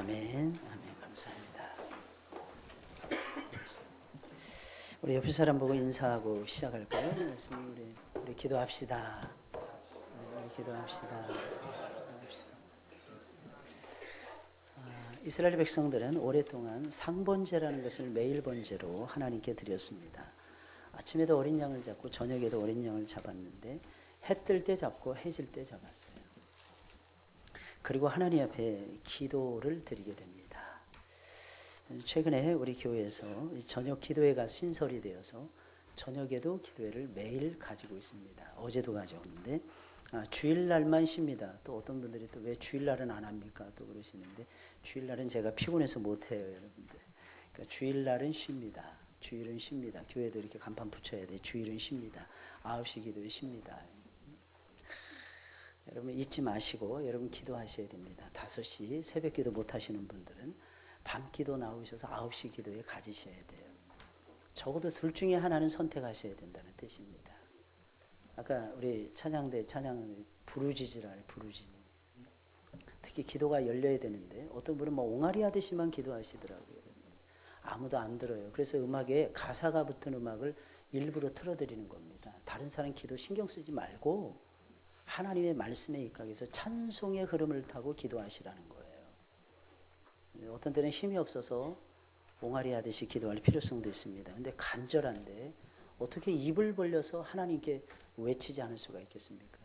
아멘. 아멘. 감사합니다. 우리 옆에 사람 보고 인사하고 시작할까요? 우리 기도합시다. 우리 기도합시다. 이스라엘 백성들은 오랫동안 상번제라는 것을 매일 번제로 하나님께 드렸습니다. 아침에도 어린 양을 잡고 저녁에도 어린 양을 잡았는데 해 뜰 때 잡고 해질 때 잡았어요. 그리고 하나님 앞에 기도를 드리게 됩니다. 최근에 우리 교회에서 저녁 기도회가 신설이 되어서 저녁에도 기도회를 매일 가지고 있습니다. 어제도 가져왔는데 주일날만 쉽니다. 또 어떤 분들이 또 왜 주일날은 안 합니까? 또 그러시는데 주일날은 제가 피곤해서 못해요, 여러분들. 그러니까 주일날은 쉽니다. 주일은 쉽니다. 교회도 이렇게 간판 붙여야 돼. 주일은 쉽니다. 9시 기도회 쉽니다. 여러분 잊지 마시고 여러분 기도하셔야 됩니다. 5시 새벽 기도 못 하시는 분들은 밤 기도 나오셔서 9시 기도에 가지셔야 돼요. 적어도 둘 중에 하나는 선택하셔야 된다는 뜻입니다. 아까 우리 찬양대 찬양 부르짖으라래 부르짖. 특히 기도가 열려야 되는데 어떤 분은 뭐 옹알이 하듯이만 기도하시더라고요. 아무도 안 들어요. 그래서 음악에 가사가 붙은 음악을 일부러 틀어드리는 겁니다. 다른 사람 기도 신경 쓰지 말고 하나님의 말씀에 입각해서 찬송의 흐름을 타고 기도하시라는 거예요. 어떤 때는 힘이 없어서 옹알이 하듯이 기도할 필요성도 있습니다. 근데 간절한데 어떻게 입을 벌려서 하나님께 외치지 않을 수가 있겠습니까?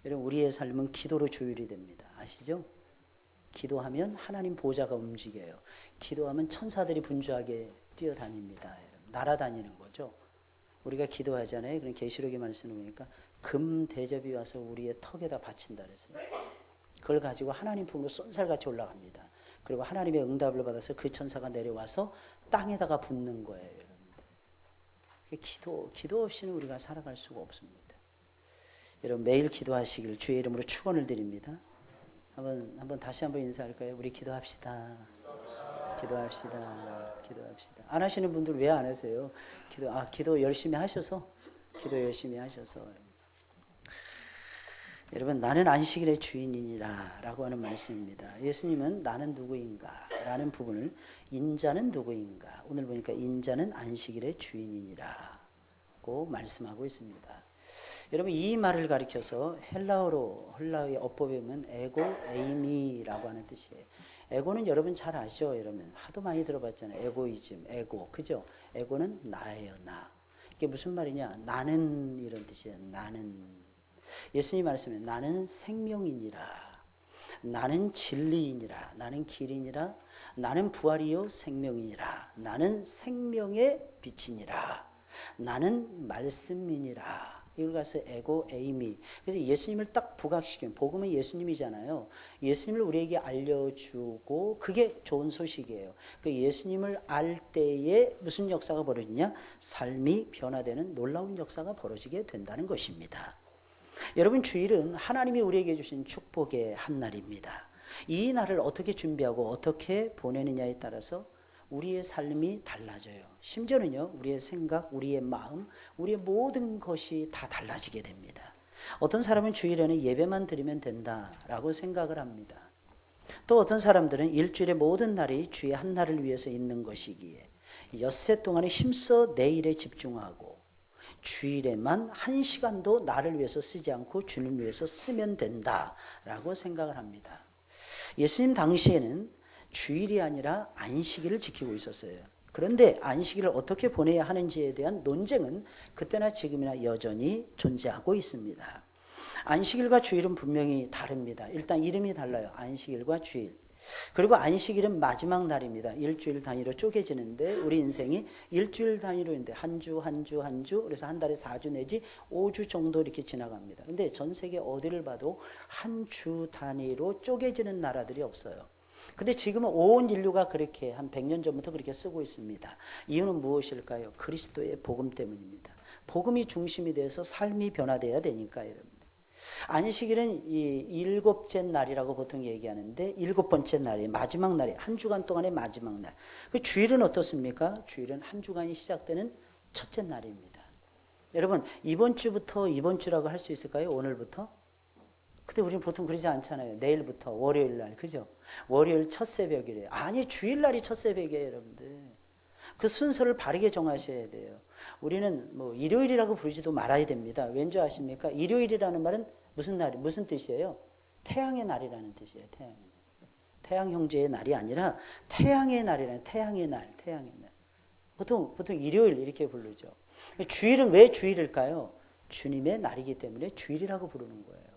여러분 우리의 삶은 기도로 조율이 됩니다. 아시죠? 기도하면 하나님 보좌가 움직여요. 기도하면 천사들이 분주하게 뛰어다닙니다. 여러분. 날아다니는 거죠. 우리가 기도하잖아요. 그럼 계시록의 말씀을 보니까 금 대접이 와서 우리의 턱에다 받친다 그랬어요. 그걸 가지고 하나님 품으로 쏜살같이 올라갑니다. 그리고 하나님의 응답을 받아서 그 천사가 내려와서 땅에다가 붙는 거예요. 여러분들. 기도 없이는 우리가 살아갈 수가 없습니다. 여러분 매일 기도하시길 주의 이름으로 축원을 드립니다. 한번 다시 한번 인사할까요? 우리 기도합시다. 기도합시다. 기도합시다. 안 하시는 분들 왜 안 하세요? 기도 열심히 하셔서 여러분 나는 안식일의 주인이니라 라고 하는 말씀입니다. 예수님은 나는 누구인가 라는 부분을 인자는 누구인가 오늘 보니까 인자는 안식일의 주인이니라고 말씀하고 있습니다. 여러분 이 말을 가리켜서 헬라어의 어법에 보면 에고 에이미라고 하는 뜻이에요. 에고는 여러분 잘 아시죠? 여러분 하도 많이 들어봤잖아요. 에고이즘, 에고, 그죠? 에고는 나예요, 나. 이게 무슨 말이냐? 나는 이런 뜻이에요. 나는. 예수님 말씀에 나는 생명이니라, 나는 진리이니라, 나는 길이니라, 나는 부활이요 생명이니라, 나는 생명의 빛이니라, 나는 말씀이니라. 이걸 가서 에고 에이미. 그래서 예수님을 딱 부각시키면 복음은 예수님이잖아요. 예수님을 우리에게 알려주고 그게 좋은 소식이에요. 그 예수님을 알 때에 무슨 역사가 벌어지냐? 삶이 변화되는 놀라운 역사가 벌어지게 된다는 것입니다. 여러분 주일은 하나님이 우리에게 주신 축복의 한 날입니다. 이 날을 어떻게 준비하고 어떻게 보내느냐에 따라서 우리의 삶이 달라져요. 심지어는요, 우리의 생각, 우리의 마음, 우리의 모든 것이 다 달라지게 됩니다. 어떤 사람은 주일에는 예배만 드리면 된다라고 생각을 합니다. 또 어떤 사람들은 일주일의 모든 날이 주의 한 날을 위해서 있는 것이기에 엿새 동안에 힘써 내일에 집중하고 주일에만 1시간도 나를 위해서 쓰지 않고 주님을 위해서 쓰면 된다라고 생각을 합니다. 예수님 당시에는 주일이 아니라 안식일을 지키고 있었어요. 그런데 안식일을 어떻게 보내야 하는지에 대한 논쟁은 그때나 지금이나 여전히 존재하고 있습니다. 안식일과 주일은 분명히 다릅니다. 일단 이름이 달라요. 안식일과 주일. 그리고 안식일은 마지막 날입니다. 일주일 단위로 쪼개지는데 우리 인생이 일주일 단위로 있는데 한 주 그래서 한 달에 4주 내지 5주 정도 이렇게 지나갑니다. 근데 전 세계 어디를 봐도 한 주 단위로 쪼개지는 나라들이 없어요. 근데 지금은 온 인류가 그렇게 한 100년 전부터 그렇게 쓰고 있습니다. 이유는 무엇일까요? 그리스도의 복음 때문입니다. 복음이 중심이 돼서 삶이 변화돼야 되니까요. 안식일은 이 7째 날이라고 보통 얘기하는데 7번째 날이 마지막 날이 한 주간 동안의 마지막 날. 그 주일은 어떻습니까? 주일은 한 주간이 시작되는 첫째 날입니다. 여러분 이번 주부터 이번 주라고 할 수 있을까요? 오늘부터? 근데 우리는 보통 그러지 않잖아요. 내일부터 월요일 날, 그죠? 월요일 첫 새벽이래요. 아니, 주일날이 첫 새벽이에요, 여러분들. 그 순서를 바르게 정하셔야 돼요. 우리는 뭐 일요일이라고 부르지도 말아야 됩니다. 왠지 아십니까? 일요일이라는 말은 무슨 뜻이에요? 태양의 날이라는 뜻이에요. 태양 형제의 날이 아니라 태양의 날이라는, 태양의 날. 보통 일요일 이렇게 부르죠. 주일은 왜 주일일까요? 주님의 날이기 때문에 주일이라고 부르는 거예요.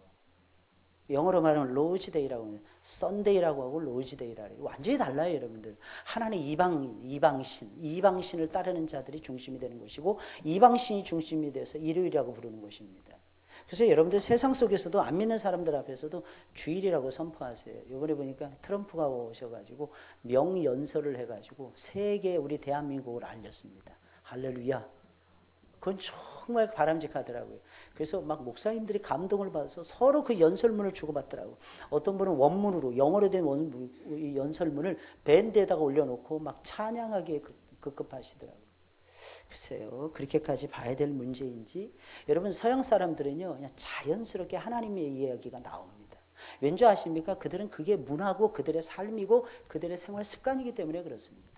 영어로 말하면 로즈데이라고 하면 썬데이라고 하고 로즈데이라고 해요. 완전히 달라요, 여러분들. 하나는 이방신을 따르는 자들이 중심이 되는 것이고, 이방신이 중심이 돼서 일요일이라고 부르는 것입니다. 그래서 여러분들 세상 속에서도 안 믿는 사람들 앞에서도 주일이라고 선포하세요. 이번에 보니까 트럼프가 오셔가지고 명연설을 해가지고 세계 우리 대한민국을 알렸습니다. 할렐루야. 그건 정말 바람직하더라고요. 그래서 막 목사님들이 감동을 받아서 서로 그 연설문을 주고받더라고요. 어떤 분은 원문으로, 영어로 된 연설문을 밴드에다가 올려놓고 막 찬양하기에 급급하시더라고요. 글쎄요, 그렇게까지 봐야 될 문제인지. 여러분, 서양 사람들은요, 그냥 자연스럽게 하나님의 이야기가 나옵니다. 왠지 아십니까? 그들은 그게 문화고 그들의 삶이고 그들의 생활 습관이기 때문에 그렇습니다.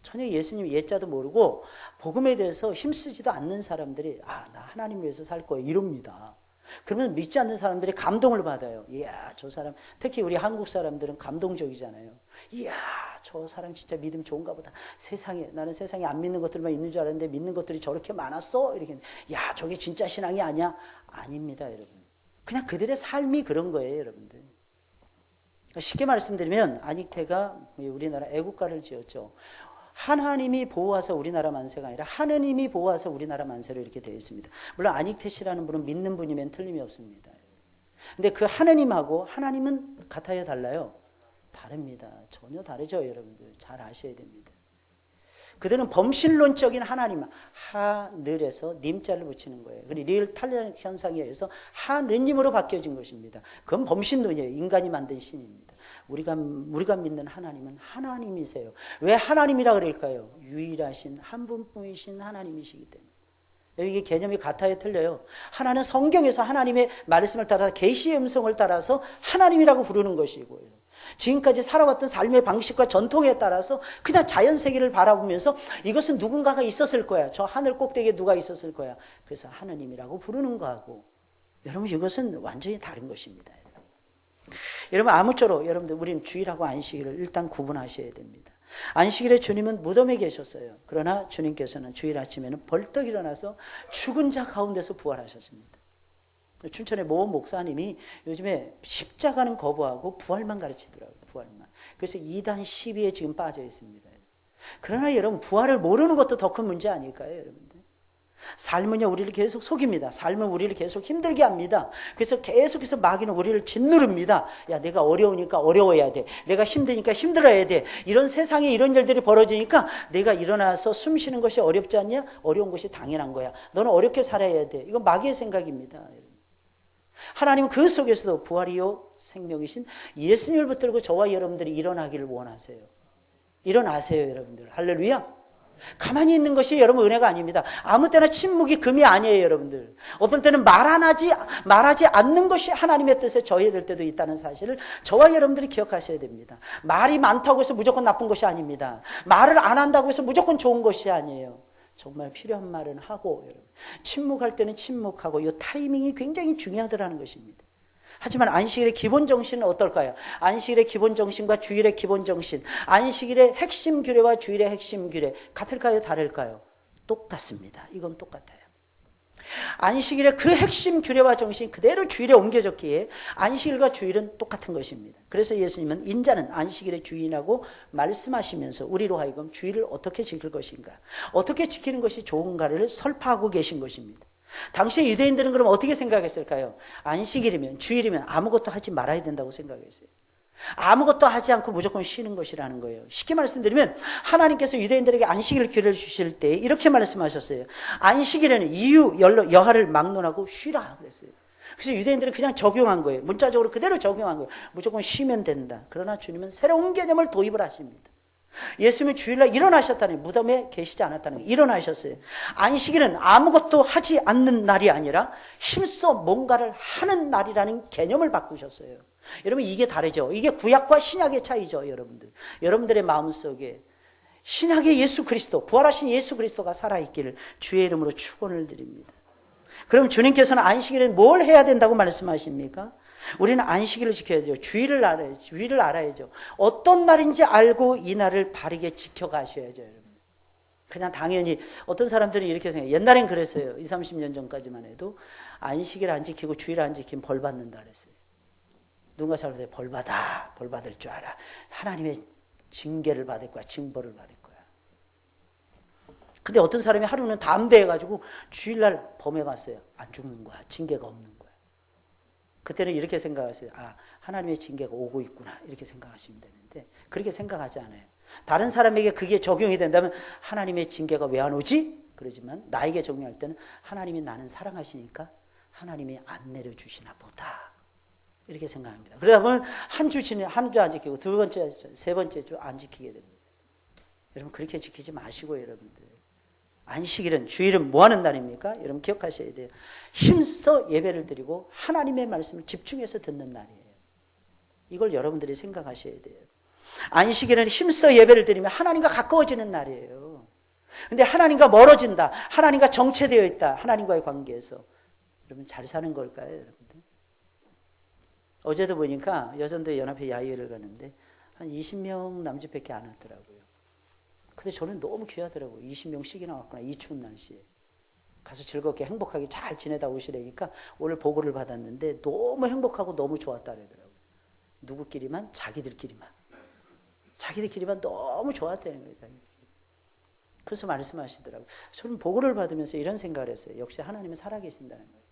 전혀 예수님 예자도 모르고 복음에 대해서 힘쓰지도 않는 사람들이 나 하나님 위해서 살 거예요 이럽니다. 그러면 믿지 않는 사람들이 감동을 받아요. 이야, 저 사람, 특히 우리 한국 사람들은 감동적이잖아요. 이야, 저 사람 진짜 믿음 좋은가 보다. 나는 세상에 안 믿는 것들만 있는 줄 알았는데 믿는 것들이 저렇게 많았어? 이렇게. 야, 저게 진짜 신앙이 아니야? 아닙니다, 여러분. 그냥 그들의 삶이 그런 거예요, 여러분들. 쉽게 말씀드리면 안익태가 우리나라 애국가를 지었죠. 하나님이 보호하사 우리나라 만세가 아니라 하느님이 보호하사 우리나라 만세로 이렇게 되어 있습니다. 물론 안익태 씨라는 분은 믿는 분이면 틀림이 없습니다. 근데 그 하느님하고 하나님은 같아요, 달라요? 다릅니다. 전혀 다르죠, 여러분들. 잘 아셔야 됩니다. 그들은 범신론적인 하나님, 하늘에서 님자를 붙이는 거예요. 그리고 리을 탈련 현상에 의해서 하느님으로 바뀌어진 것입니다. 그건 범신론이에요. 인간이 만든 신입니다. 우리가 믿는 하나님은 하나님이세요. 왜 하나님이라 그럴까요? 유일하신 한 분뿐이신 하나님이시기 때문에. 이게 개념이 같아요, 틀려요? 하나는 성경에서 하나님의 말씀을 따라 계시의 음성을 따라서 하나님이라고 부르는 것이고요. 지금까지 살아왔던 삶의 방식과 전통에 따라서 그냥 자연세계를 바라보면서 이것은 누군가가 있었을 거야. 저 하늘 꼭대기에 누가 있었을 거야. 그래서 하느님이라고 부르는 거하고 여러분 이것은 완전히 다른 것입니다. 여러분 아무쪼록 여러분들 우리는 주일하고 안식일을 일단 구분하셔야 됩니다. 안식일에 주님은 무덤에 계셨어요. 그러나 주님께서는 주일 아침에는 벌떡 일어나서 죽은 자 가운데서 부활하셨습니다. 춘천의 모 목사님이 요즘에 십자가는 거부하고 부활만 가르치더라고요. 부활만. 그래서 2단 시비에 지금 빠져 있습니다. 그러나 여러분 부활을 모르는 것도 더 큰 문제 아닐까요, 여러분들? 삶은요 우리를 계속 속입니다. 삶은 우리를 계속 힘들게 합니다. 그래서 계속해서 마귀는 우리를 짓누릅니다. 야, 내가 어려우니까 어려워야 돼. 내가 힘드니까 힘들어야 돼. 이런 세상에 이런 일들이 벌어지니까 내가 일어나서 숨 쉬는 것이 어렵지 않냐? 어려운 것이 당연한 거야. 너는 어렵게 살아야 돼. 이건 마귀의 생각입니다. 하나님은 그 속에서도 부활이요 생명이신 예수님을 붙들고 저와 여러분들이 일어나기를 원하세요. 일어나세요, 여러분들. 할렐루야. 가만히 있는 것이 여러분 은혜가 아닙니다. 아무 때나 침묵이 금이 아니에요, 여러분들. 어떤 때는 말하지 않는 것이 하나님의 뜻에 저해될 때도 있다는 사실을 저와 여러분들이 기억하셔야 됩니다. 말이 많다고 해서 무조건 나쁜 것이 아닙니다. 말을 안 한다고 해서 무조건 좋은 것이 아니에요. 정말 필요한 말은 하고, 여러분. 침묵할 때는 침묵하고, 이 타이밍이 굉장히 중요하다는 것입니다. 하지만 안식일의 기본 정신은 어떨까요? 안식일의 기본 정신과 주일의 기본 정신, 안식일의 핵심 규례와 주일의 핵심 규례 같을까요? 다를까요? 똑같습니다. 이건 똑같아요. 안식일의 그 핵심 규례와 정신 그대로 주일에 옮겨졌기에 안식일과 주일은 똑같은 것입니다. 그래서 예수님은 인자는 안식일의 주인이라고 말씀하시면서 우리로 하여금 주일을 어떻게 지킬 것인가, 어떻게 지키는 것이 좋은가를 설파하고 계신 것입니다. 당시에 유대인들은 그럼 어떻게 생각했을까요? 안식일이면, 주일이면 아무것도 하지 말아야 된다고 생각했어요. 아무것도 하지 않고 무조건 쉬는 것이라는 거예요. 쉽게 말씀드리면 하나님께서 유대인들에게 안식일 규례를 주실 때 이렇게 말씀하셨어요. 안식일에는 이유, 여하를 막론하고 쉬라 그랬어요. 그래서 유대인들은 그냥 적용한 거예요. 문자적으로 그대로 적용한 거예요. 무조건 쉬면 된다. 그러나 주님은 새로운 개념을 도입을 하십니다. 예수님은 주일날 일어나셨다는, 무덤에 계시지 않았다는 거예요. 일어나셨어요. 안식일은 아무것도 하지 않는 날이 아니라 힘써 뭔가를 하는 날이라는 개념을 바꾸셨어요. 여러분, 이게 다르죠. 이게 구약과 신약의 차이죠. 여러분들의 마음속에 신약의 예수 그리스도, 부활하신 예수 그리스도가 살아있기를 주의 이름으로 축원을 드립니다. 그럼 주님께서는 안식일에 뭘 해야 된다고 말씀하십니까? 우리는 안식일을 지켜야죠. 주일을 알아야죠. 어떤 날인지 알고 이 날을 바르게 지켜가셔야죠, 여러분. 그냥 당연히 어떤 사람들은 이렇게 생각해요. 옛날엔 그랬어요. 20, 30년 전까지만 해도 안식일 안 지키고 주일 안 지키면 벌 받는다 그랬어요. 누군가 잘못해 벌 받을 줄 알아. 하나님의 징계를 받을 거야. 징벌을 받을 거야. 근데 어떤 사람이 하루는 담대해가지고 주일날 범해봤어요. 안 죽는 거야. 징계가 없는 거야. 그때는 이렇게 생각하세요. 아, 하나님의 징계가 오고 있구나. 이렇게 생각하시면 되는데 그렇게 생각하지 않아요. 다른 사람에게 그게 적용이 된다면 하나님의 징계가 왜 안 오지? 그러지만 나에게 적용할 때는 하나님이 나는 사랑하시니까 하나님이 안 내려주시나 보다. 이렇게 생각합니다. 그러다 보면 한 주 안 지키고 두 번째, 세 번째 주 안 지키게 됩니다. 여러분 그렇게 지키지 마시고 여러분들. 안식일은 주일은 뭐 하는 날입니까? 여러분 기억하셔야 돼요. 힘써 예배를 드리고 하나님의 말씀을 집중해서 듣는 날이에요. 이걸 여러분들이 생각하셔야 돼요. 안식일은 힘써 예배를 드리면 하나님과 가까워지는 날이에요. 근데 하나님과 멀어진다. 하나님과 정체되어 있다. 하나님과의 관계에서. 여러분 잘 사는 걸까요, 여러분들? 어제도 보니까 여전도 연합회 야유회를 가는데 한 20명 남짓밖에 안 왔더라고요. 근데 저는 너무 귀하더라고요. 20명씩이나 왔구나. 이 추운 날씨에. 가서 즐겁게 행복하게 잘 지내다 오시라니까 오늘 보고를 받았는데 너무 행복하고 너무 좋았다 그러더라고요. 누구끼리만? 자기들끼리만 너무 좋았다는 거예요. 자기들끼리. 그래서 말씀하시더라고요. 저는 보고를 받으면서 이런 생각을 했어요. 역시 하나님은 살아계신다는 거예요.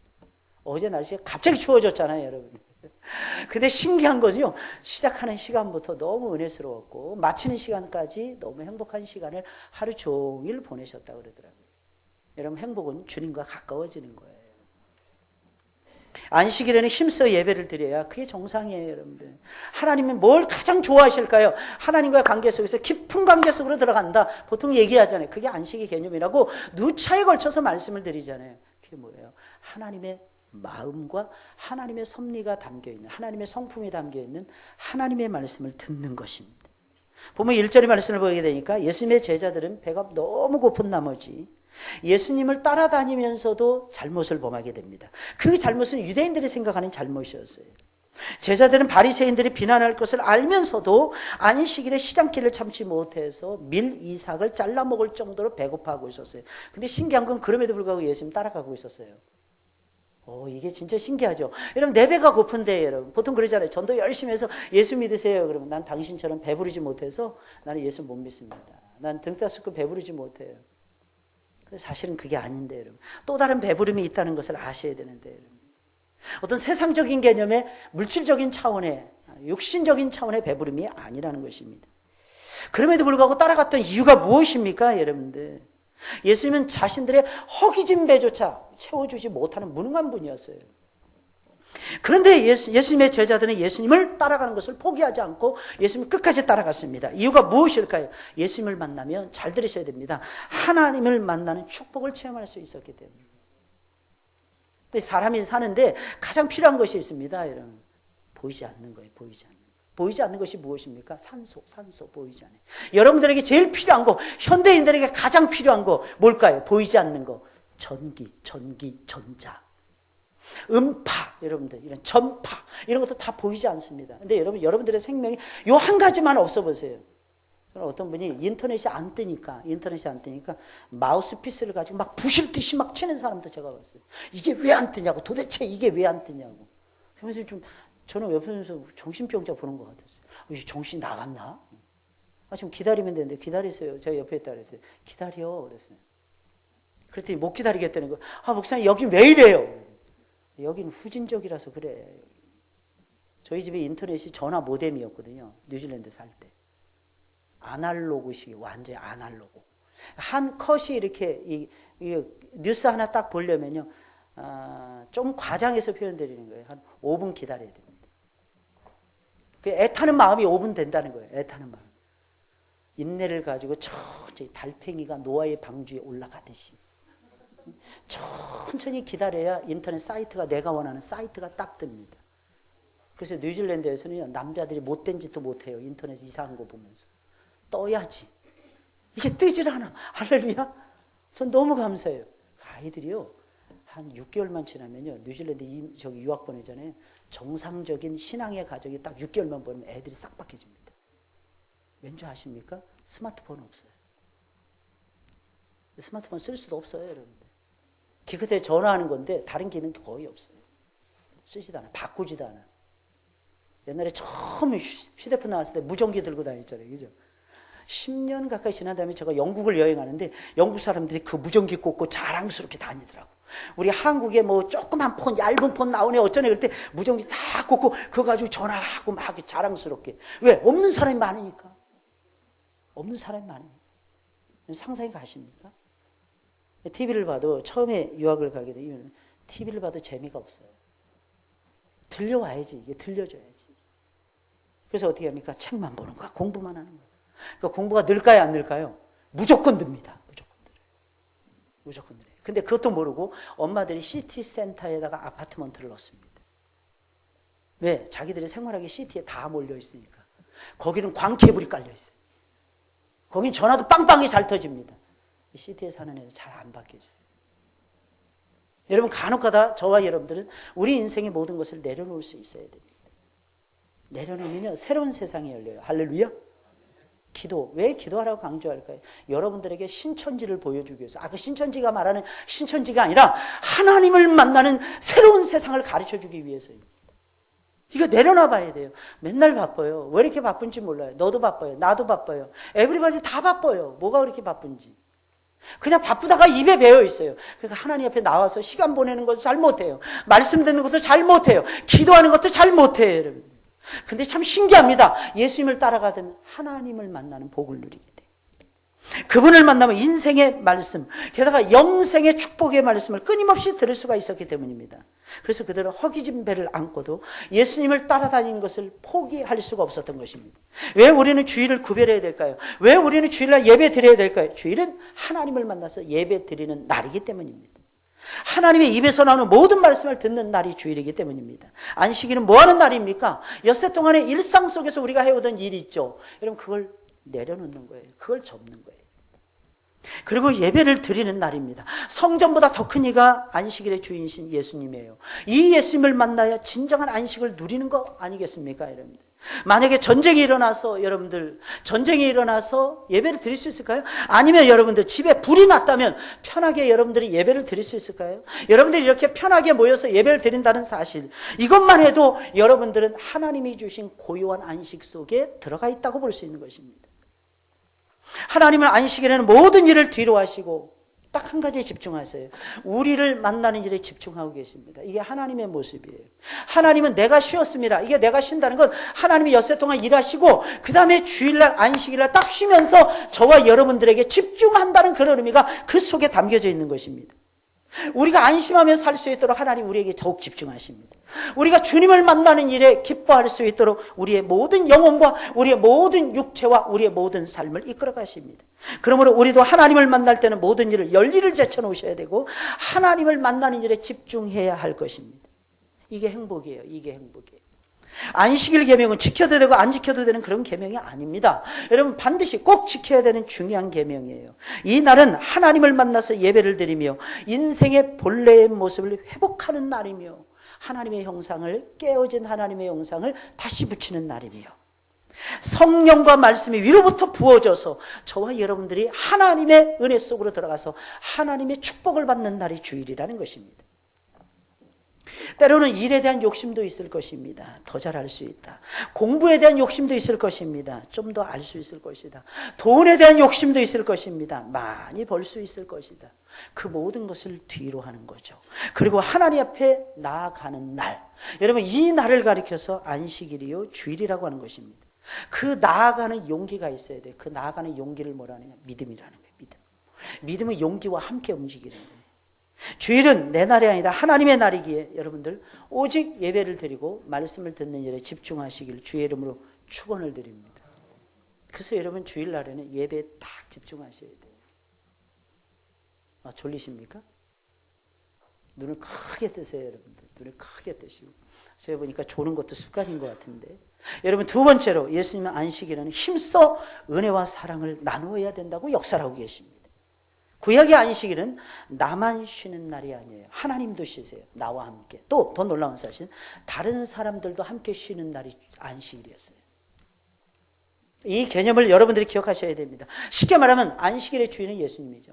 어제 날씨가 갑자기 추워졌잖아요, 여러분. 근데 신기한 거죠. 시작하는 시간부터 너무 은혜스러웠고 마치는 시간까지 너무 행복한 시간을 하루 종일 보내셨다고 그러더라고요. 여러분 행복은 주님과 가까워지는 거예요. 안식일에는 힘써 예배를 드려야 그게 정상이에요, 여러분들. 하나님은 뭘 가장 좋아하실까요? 하나님과의 관계 속에서 깊은 관계 속으로 들어간다. 보통 얘기하잖아요. 그게 안식의 개념이라고 누차에 걸쳐서 말씀을 드리잖아요. 그게 뭐예요? 하나님의 마음과 하나님의 섭리가 담겨있는, 하나님의 성품이 담겨있는 하나님의 말씀을 듣는 것입니다. 보면 1절의 말씀을 보게 되니까 예수님의 제자들은 배가 너무 고픈 나머지 예수님을 따라다니면서도 잘못을 범하게 됩니다. 그 잘못은 유대인들이 생각하는 잘못이었어요. 제자들은 바리새인들이 비난할 것을 알면서도 안식일에 시장길을 참지 못해서 밀 이삭을 잘라 먹을 정도로 배고파하고 있었어요. 근데 신기한 건 그럼에도 불구하고 예수님 따라가고 있었어요. 이게 진짜 신기하죠. 여러분 내 배가 고픈데 여러분 보통 그러잖아요. 전도 열심히 해서 예수 믿으세요. 그러면 난 당신처럼 배부르지 못해서 나는 예수 못 믿습니다. 난 등 따스고 배부르지 못해요. 사실은 그게 아닌데 여러분. 또 다른 배부름이 있다는 것을 아셔야 되는데 여러분. 어떤 세상적인 개념의 물질적인 차원의 육신적인 차원의 배부름이 아니라는 것입니다. 그럼에도 불구하고 따라갔던 이유가 무엇입니까, 여러분들? 예수님은 자신들의 허기진 배조차 채워주지 못하는 무능한 분이었어요. 그런데 예수님의 제자들은 예수님을 따라가는 것을 포기하지 않고 예수님 끝까지 따라갔습니다. 이유가 무엇일까요? 예수님을 만나면 잘 들으셔야 됩니다. 하나님을 만나는 축복을 체험할 수 있었기 때문에. 사람이 사는데 가장 필요한 것이 있습니다, 여러분. 보이지 않는 거예요, 보이지 않는 거. 보이지 않는 것이 무엇입니까? 산소 보이지 않아요. 여러분들에게 제일 필요한 거, 현대인들에게 가장 필요한 거 뭘까요? 보이지 않는 거. 전기, 전자. 음파, 여러분들, 이런 전파, 이런 것도 다 보이지 않습니다. 근데 여러분들의 생명이 요 한 가지만 없어 보세요. 어떤 분이 인터넷이 안 뜨니까 마우스피스를 가지고 막 부실 듯이 막 치는 사람도 제가 봤어요. 이게 왜 안 뜨냐고, 도대체 이게 왜 안 뜨냐고. 그래서 저는 옆에서 정신병자 보는 것 같았어요. 정신 나갔나? 지금 기다리면 되는데 기다리세요. 제가 옆에 있다 그랬어요. 기다려 그랬어요. 그랬더니 못 기다리겠다는 거예요. 목사님 여긴 왜 이래요? 여긴 후진적이라서 그래. 저희 집에 인터넷이 전화 모뎀이었거든요. 뉴질랜드 살 때. 아날로그식이 완전히 아날로그. 한 컷이 이렇게 이 뉴스 하나 딱 보려면요. 좀 과장해서 표현드리는 거예요. 한 5분 기다려야 됩니다. 애타는 마음이 5분 된다는 거예요. 애타는 마음. 인내를 가지고 천천히 달팽이가 노아의 방주에 올라가듯이 천천히 기다려야 인터넷 사이트가 내가 원하는 사이트가 딱 뜹니다. 그래서 뉴질랜드에서는 남자들이 못된 짓도 못해요. 인터넷 이상한 거 보면서. 떠야지. 이게 뜨질 않아. 할렐루야. 전 너무 감사해요. 아이들이요. 한 6개월만 지나면요. 뉴질랜드 유학 보내잖아요. 정상적인 신앙의 가족이 딱 6개월만 보면 애들이 싹 바뀌어집니다. 왠지 아십니까? 스마트폰 없어요. 스마트폰 쓸 수도 없어요, 여러분들. 기껏해 전화하는 건데 다른 기능 거의 없어요. 쓰지도 않아. 바꾸지도 않아. 옛날에 처음 휴대폰 나왔을 때 무전기 들고 다녔잖아요. 그죠? 10년 가까이 지난 다음에 제가 영국을 여행하는데 영국 사람들이 그 무전기 꽂고 자랑스럽게 다니더라고. 우리 한국에 뭐 조그만 폰, 얇은 폰 나오네 어쩌네 그럴 때 무전기 다 꽂고 그거 가지고 전화하고 막 자랑스럽게. 왜? 없는 사람이 많으니까. 없는 사람이 많으니까. 상상이 가십니까? TV를 봐도 처음에 유학을 가게 되면 TV를 봐도 재미가 없어요. 들려와야지. 이게 들려줘야지. 그래서 어떻게 합니까? 책만 보는 거야. 공부만 하는 거야. 그러니까 공부가 늘까요? 안 늘까요? 무조건 듭니다. 무조건 늘어요. 무조건 늘어요. 근데 그것도 모르고 엄마들이 시티센터에다가 아파트먼트를 넣습니다. 왜? 자기들이 생활하기 시티에 다 몰려 있으니까. 거기는 광케이블이 깔려 있어요. 거긴 전화도 빵빵히 잘 터집니다. 시티에 사는 애들 잘 안 바뀌어져요. 여러분 간혹가다 저와 여러분들은 우리 인생의 모든 것을 내려놓을 수 있어야 됩니다. 내려놓으면요 새로운 세상이 열려요. 할렐루야. 기도. 왜 기도하라고 강조할까요? 여러분들에게 신천지를 보여주기 위해서. 그 신천지가 말하는 신천지가 아니라 하나님을 만나는 새로운 세상을 가르쳐주기 위해서입니다. 이거 내려놔 봐야 돼요. 맨날 바빠요. 왜 이렇게 바쁜지 몰라요. 너도 바빠요. 나도 바빠요. 에브리바디 다 바빠요. 뭐가 그렇게 바쁜지. 그냥 바쁘다가 입에 배어 있어요. 그러니까 하나님 앞에 나와서 시간 보내는 것도 잘 못해요. 말씀 듣는 것도 잘 못해요. 기도하는 것도 잘 못해요, 여러분. 근데 참 신기합니다. 예수님을 따라가면 하나님을 만나는 복을 누리게 돼요. 그분을 만나면 인생의 말씀, 게다가 영생의 축복의 말씀을 끊임없이 들을 수가 있었기 때문입니다. 그래서 그들은 허기진 배를 안고도 예수님을 따라다니는 것을 포기할 수가 없었던 것입니다. 왜 우리는 주일을 구별해야 될까요? 왜 우리는 주일날 예배 드려야 될까요? 주일은 하나님을 만나서 예배 드리는 날이기 때문입니다. 하나님의 입에서 나오는 모든 말씀을 듣는 날이 주일이기 때문입니다. 안식일은 뭐하는 날입니까? 엿새 동안의 일상 속에서 우리가 해오던 일이 있죠. 여러분 그걸 내려놓는 거예요. 그걸 접는 거예요. 그리고 예배를 드리는 날입니다. 성전보다 더 큰 이가 안식일의 주인이신 예수님이에요. 이 예수님을 만나야 진정한 안식을 누리는 거 아니겠습니까, 여러분들? 만약에 전쟁이 일어나서 예배를 드릴 수 있을까요? 아니면 여러분들 집에 불이 났다면 편하게 여러분들이 예배를 드릴 수 있을까요? 여러분들이 이렇게 편하게 모여서 예배를 드린다는 사실, 이것만 해도 여러분들은 하나님이 주신 고요한 안식 속에 들어가 있다고 볼 수 있는 것입니다. 하나님은 안식일에는 모든 일을 뒤로 하시고 딱 한 가지에 집중하세요. 우리를 만나는 일에 집중하고 계십니다. 이게 하나님의 모습이에요. 하나님은 내가 쉬었습니다. 이게 내가 쉰다는 건 하나님이 엿새 동안 일하시고 그 다음에 주일날 안식일날 딱 쉬면서 저와 여러분들에게 집중한다는 그런 의미가 그 속에 담겨져 있는 것입니다. 우리가 안심하며 살 수 있도록 하나님 우리에게 더욱 집중하십니다. 우리가 주님을 만나는 일에 기뻐할 수 있도록 우리의 모든 영혼과 우리의 모든 육체와 우리의 모든 삶을 이끌어 가십니다. 그러므로 우리도 하나님을 만날 때는 모든 일을 열일을 제쳐놓으셔야 되고 하나님을 만나는 일에 집중해야 할 것입니다. 이게 행복이에요. 이게 행복이에요. 안식일 계명은 지켜도 되고 안 지켜도 되는 그런 계명이 아닙니다. 여러분 반드시 꼭 지켜야 되는 중요한 계명이에요. 이 날은 하나님을 만나서 예배를 드리며 인생의 본래의 모습을 회복하는 날이며 하나님의 형상을 깨어진 하나님의 형상을 다시 붙이는 날이며 성령과 말씀이 위로부터 부어져서 저와 여러분들이 하나님의 은혜 속으로 들어가서 하나님의 축복을 받는 날이 주일이라는 것입니다. 때로는 일에 대한 욕심도 있을 것입니다. 더 잘할 수 있다. 공부에 대한 욕심도 있을 것입니다. 좀 더 알 수 있을 것이다. 돈에 대한 욕심도 있을 것입니다. 많이 벌 수 있을 것이다. 그 모든 것을 뒤로 하는 거죠. 그리고 하나님 앞에 나아가는 날. 여러분 이 날을 가리켜서 안식일이요 주일이라고 하는 것입니다. 그 나아가는 용기가 있어야 돼요. 그 나아가는 용기를 뭐라 하느냐? 믿음이라는 거예요. 믿음. 믿음은 용기와 함께 움직이는 거예요. 주일은 내 날이 아니라 하나님의 날이기에 여러분들 오직 예배를 드리고 말씀을 듣는 일에 집중하시길 주의 이름으로 축원을 드립니다. 그래서 여러분 주일날에는 예배에 딱 집중하셔야 돼요. 졸리십니까? 눈을 크게 뜨세요, 여러분들. 눈을 크게 뜨시고. 제가 보니까 조는 것도 습관인 것 같은데. 여러분, 두 번째로 예수님은 안식일에는 힘써 은혜와 사랑을 나누어야 된다고 역사를 하고 계십니다. 구약의 안식일은 나만 쉬는 날이 아니에요. 하나님도 쉬세요. 나와 함께. 또 더 놀라운 사실은 다른 사람들도 함께 쉬는 날이 안식일이었어요. 이 개념을 여러분들이 기억하셔야 됩니다. 쉽게 말하면 안식일의 주인은 예수님이죠.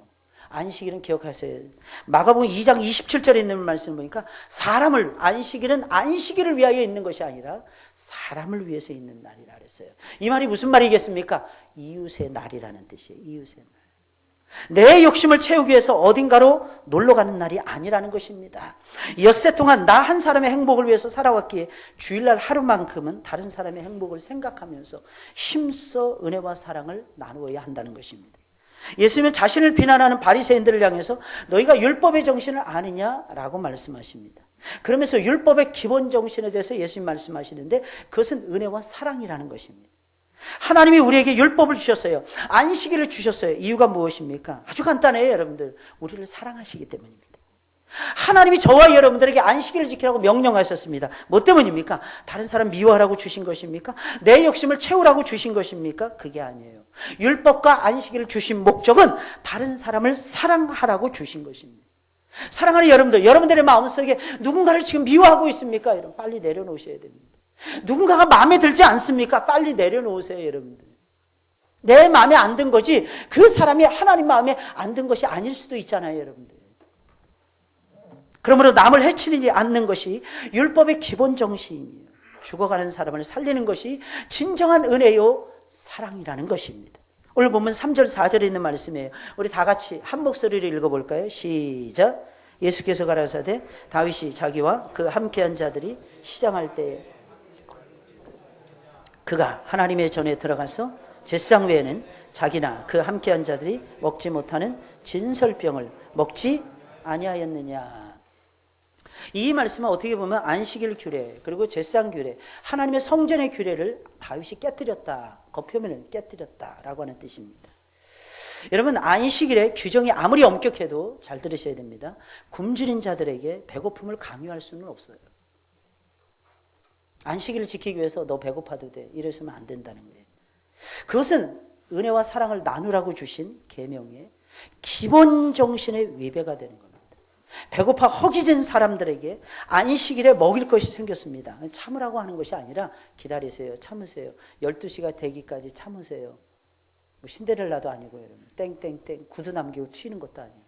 안식일은 기억하세요. 마가복음 2장 27절에 있는 말씀을 보니까 안식일은 안식일을 위하여 있는 것이 아니라 사람을 위해서 있는 날이라 그랬어요. 이 말이 무슨 말이겠습니까? 이웃의 날이라는 뜻이에요. 이웃의 날. 내 욕심을 채우기 위해서 어딘가로 놀러 가는 날이 아니라는 것입니다. 엿새 동안 나 한 사람의 행복을 위해서 살아왔기에 주일날 하루만큼은 다른 사람의 행복을 생각하면서 힘써 은혜와 사랑을 나누어야 한다는 것입니다. 예수님은 자신을 비난하는 바리새인들을 향해서 너희가 율법의 정신을 아느냐라고 말씀하십니다. 그러면서 율법의 기본 정신에 대해서 예수님 말씀하시는데 그것은 은혜와 사랑이라는 것입니다. 하나님이 우리에게 율법을 주셨어요. 안식일을 주셨어요. 이유가 무엇입니까? 아주 간단해요, 여러분들. 우리를 사랑하시기 때문입니다. 하나님이 저와 여러분들에게 안식일을 지키라고 명령하셨습니다. 뭐 때문입니까? 다른 사람 미워하라고 주신 것입니까? 내 욕심을 채우라고 주신 것입니까? 그게 아니에요. 율법과 안식일을 주신 목적은 다른 사람을 사랑하라고 주신 것입니다. 사랑하는 여러분들, 여러분들의 마음속에 누군가를 지금 미워하고 있습니까? 여러분, 빨리 내려놓으셔야 됩니다. 누군가가 마음에 들지 않습니까? 빨리 내려놓으세요, 여러분들. 내 마음에 안 든 거지 그 사람이 하나님 마음에 안 든 것이 아닐 수도 있잖아요, 여러분들. 그러므로 남을 해치지 않는 것이 율법의 기본 정신이에요. 죽어가는 사람을 살리는 것이 진정한 은혜요 사랑이라는 것입니다. 오늘 보면 3절 4절에 있는 말씀이에요. 우리 다 같이 한 목소리로 읽어볼까요? 시작. 예수께서 가라사대 다윗이 자기와 그 함께한 자들이 시장할 때에 그가 하나님의 전에 들어가서 제사장 외에는 자기나 그 함께한 자들이 먹지 못하는 진설병을 먹지 아니하였느냐. 이 말씀은 어떻게 보면 안식일 규례 그리고 제사장 규례, 하나님의 성전의 규례를 다윗이 깨뜨렸다, 겉표면을 깨뜨렸다라고 하는 뜻입니다. 여러분, 안식일의 규정이 아무리 엄격해도 잘 들으셔야 됩니다. 굶주린 자들에게 배고픔을 강요할 수는 없어요. 안식일을 지키기 위해서 너 배고파도 돼, 이러시면 안 된다는 거예요. 그것은 은혜와 사랑을 나누라고 주신 계명의 기본 정신의 위배가 되는 겁니다. 배고파 허기진 사람들에게 안식일에 먹일 것이 생겼습니다. 참으라고 하는 것이 아니라 기다리세요, 참으세요, 12시가 되기까지 참으세요. 뭐 신데렐라도 아니고 여러분, 땡땡땡 구두 남기고 튀는 것도 아니에요.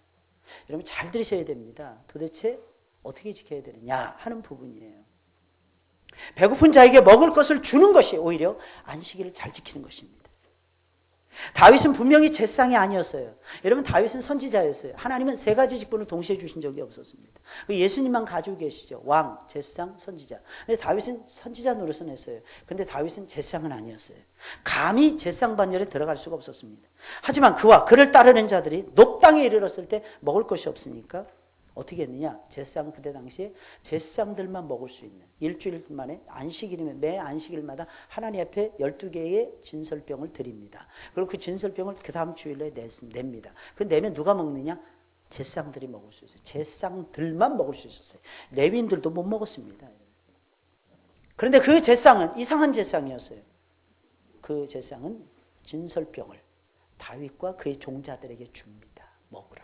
여러분 잘 들으셔야 됩니다. 도대체 어떻게 지켜야 되느냐 하는 부분이에요. 배고픈 자에게 먹을 것을 주는 것이 오히려 안식일을 잘 지키는 것입니다. 다윗은 분명히 제사장이 아니었어요. 여러분, 다윗은 선지자였어요. 하나님은 세 가지 직분을 동시에 주신 적이 없었습니다. 예수님만 가지고 계시죠. 왕, 제사장, 선지자. 근데 다윗은 선지자 노릇은 했어요. 근데 다윗은 제사장은 아니었어요. 감히 제사장 반열에 들어갈 수가 없었습니다. 하지만 그와 그를 따르는 자들이 높당에 이르렀을 때 먹을 것이 없으니까 어떻게 했느냐? 제사장, 그때 당시에 제사장들만 먹을 수 있는 일주일 만에 안식일이면 매 안식일마다 하나님 앞에 12개의 진설병을 드립니다. 그리고 그 진설병을 그 다음 주일에 냅니다. 그 내면 누가 먹느냐? 제사장들이 먹을 수 있어요. 제사장들만 먹을 수 있었어요. 레위인들도 못 먹었습니다. 그런데 그 제사장은 이상한 제사장이었어요. 그 제사장은 진설병을 다윗과 그의 종자들에게 줍니다. 먹으라.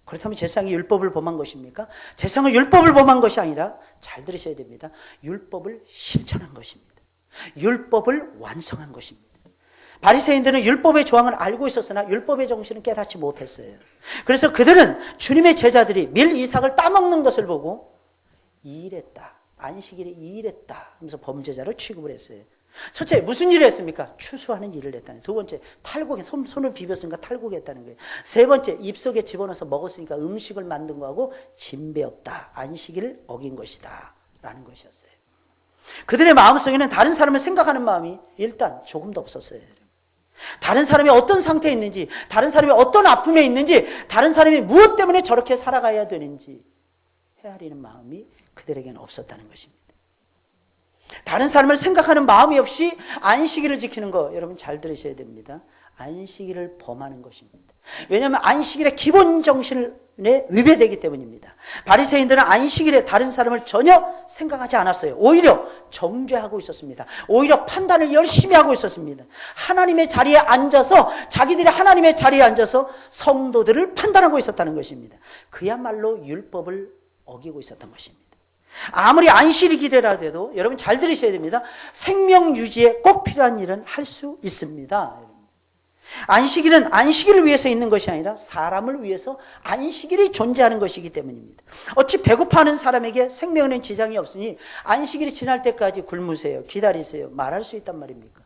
그렇다면 제사장이 율법을 범한 것입니까? 제사장은 율법을 범한 것이 아니라, 잘 들으셔야 됩니다, 율법을 실천한 것입니다. 율법을 완성한 것입니다. 바리새인들은 율법의 조항을 알고 있었으나 율법의 정신은 깨닫지 못했어요. 그래서 그들은 주님의 제자들이 밀 이삭을 따먹는 것을 보고 이일했다, 안식일에 이일했다 하면서 범죄자로 취급을 했어요. 첫째, 무슨 일을 했습니까? 추수하는 일을 했다는 거예요. 두 번째, 탈곡에 손을 비볐으니까 탈곡했다는 거예요. 세 번째, 입속에 집어넣어서 먹었으니까 음식을 만든 거하고 진배없다, 안식일을 어긴 것이다 라는 것이었어요. 그들의 마음속에는 다른 사람을 생각하는 마음이 일단 조금도 없었어요. 다른 사람이 어떤 상태에 있는지, 다른 사람이 어떤 아픔에 있는지, 다른 사람이 무엇 때문에 저렇게 살아가야 되는지 헤아리는 마음이 그들에게는 없었다는 것입니다. 다른 사람을 생각하는 마음이 없이 안식일을 지키는 거 여러분 잘 들으셔야 됩니다. 안식일을 범하는 것입니다. 왜냐하면 안식일의 기본 정신에 위배되기 때문입니다. 바리새인들은 안식일에 다른 사람을 전혀 생각하지 않았어요. 오히려 정죄하고 있었습니다. 오히려 판단을 열심히 하고 있었습니다. 하나님의 자리에 앉아서 자기들이 하나님의 자리에 앉아서 성도들을 판단하고 있었다는 것입니다. 그야말로 율법을 어기고 있었던 것입니다. 아무리 안식일이라도 해도 여러분 잘 들으셔야 됩니다. 생명 유지에 꼭 필요한 일은 할 수 있습니다. 안식일은 안식일을 위해서 있는 것이 아니라 사람을 위해서 안식일이 존재하는 것이기 때문입니다. 어찌 배고파하는 사람에게 생명에는 지장이 없으니 안식일이 지날 때까지 굶으세요, 기다리세요 말할 수 있단 말입니까?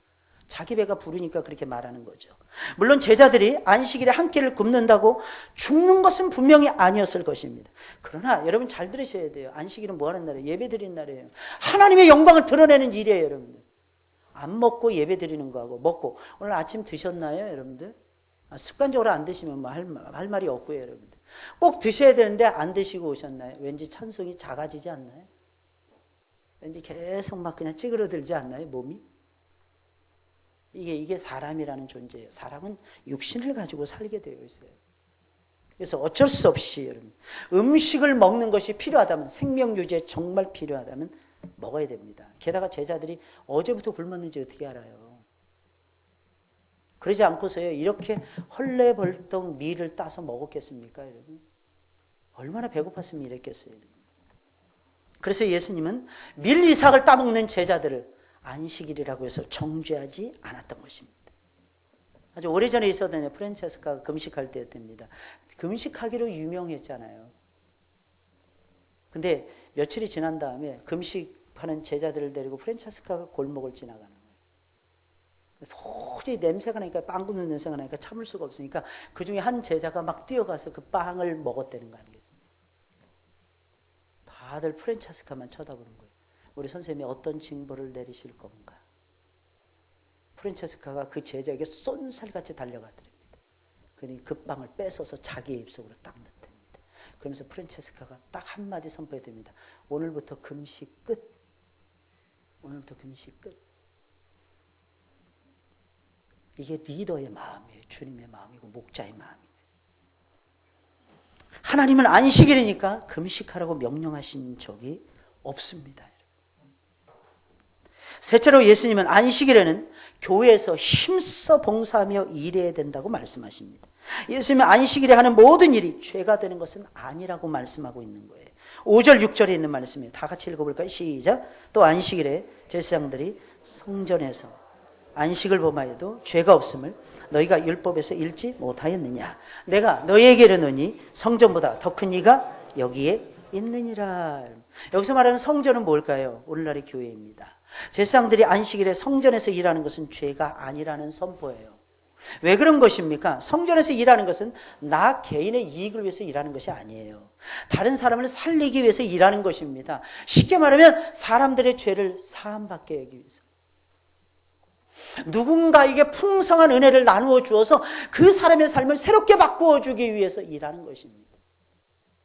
자기 배가 부르니까 그렇게 말하는 거죠. 물론 제자들이 안식일에 한 끼를 굶는다고 죽는 것은 분명히 아니었을 것입니다. 그러나 여러분 잘 들으셔야 돼요. 안식일은 뭐 하는 날이에요? 예배 드리는 날이에요. 하나님의 영광을 드러내는 일이에요, 여러분들. 안 먹고 예배 드리는 거하고 먹고 오늘 아침 드셨나요, 여러분들? 습관적으로 안 드시면 뭐 할 말이 없고요, 여러분들. 꼭 드셔야 되는데 안 드시고 오셨나요? 왠지 찬송이 작아지지 않나요? 왠지 계속 막 그냥 찌그러들지 않나요, 몸이? 이게 사람이라는 존재예요. 사람은 육신을 가지고 살게 되어 있어요. 그래서 어쩔 수 없이 여러분 음식을 먹는 것이 필요하다면, 생명 유지에 정말 필요하다면 먹어야 됩니다. 게다가 제자들이 어제부터 굶었는지 어떻게 알아요? 그러지 않고서요 이렇게 헐레벌떡 밀을 따서 먹었겠습니까, 여러분? 얼마나 배고팠으면 이랬겠어요. 그래서 예수님은 밀 이삭을 따먹는 제자들을 안식일이라고 해서 정죄하지 않았던 것입니다. 아주 오래전에 있었던 프란체스카가 금식할 때였답니다. 금식하기로 유명했잖아요. 근데 며칠이 지난 다음에 금식하는 제자들을 데리고 프란체스카가 골목을 지나가는 거예요. 도저히 냄새가 나니까, 빵 굽는 냄새가 나니까 참을 수가 없으니까 그 중에 한 제자가 막 뛰어가서 그 빵을 먹었다는 거 아니겠습니까? 다들 프란체스카만 쳐다보는 거예요. 우리 선생님이 어떤 징벌을 내리실 건가? 프란체스카가 그 제자에게 쏜살같이 달려가더랍니다. 그러니 그 빵을 뺏어서 자기의 입속으로 딱 넣답니다. 그러면서 프란체스카가 딱 한마디 선포해듭니다. 오늘부터 금식 끝. 오늘부터 금식 끝. 이게 리더의 마음이에요. 주님의 마음이고 목자의 마음이에요. 하나님은 안식일이니까 금식하라고 명령하신 적이 없습니다. 셋째로 예수님은 안식일에는 교회에서 힘써 봉사하며 일해야 된다고 말씀하십니다. 예수님은 안식일에 하는 모든 일이 죄가 되는 것은 아니라고 말씀하고 있는 거예요. 5절 6절에 있는 말씀이에요. 다 같이 읽어볼까요? 시작. 또 안식일에 제사장들이 성전에서 안식을 범하여도 죄가 없음을 너희가 율법에서 읽지 못하였느냐. 내가 너희에게 이르노니 성전보다 더 큰 이가 여기에 있느니라. 여기서 말하는 성전은 뭘까요? 오늘날의 교회입니다. 제사장들이 안식일에 성전에서 일하는 것은 죄가 아니라는 선포예요. 왜 그런 것입니까? 성전에서 일하는 것은 나 개인의 이익을 위해서 일하는 것이 아니에요. 다른 사람을 살리기 위해서 일하는 것입니다. 쉽게 말하면 사람들의 죄를 사함받게 하기 위해서, 누군가에게 풍성한 은혜를 나누어 주어서 그 사람의 삶을 새롭게 바꾸어 주기 위해서 일하는 것입니다.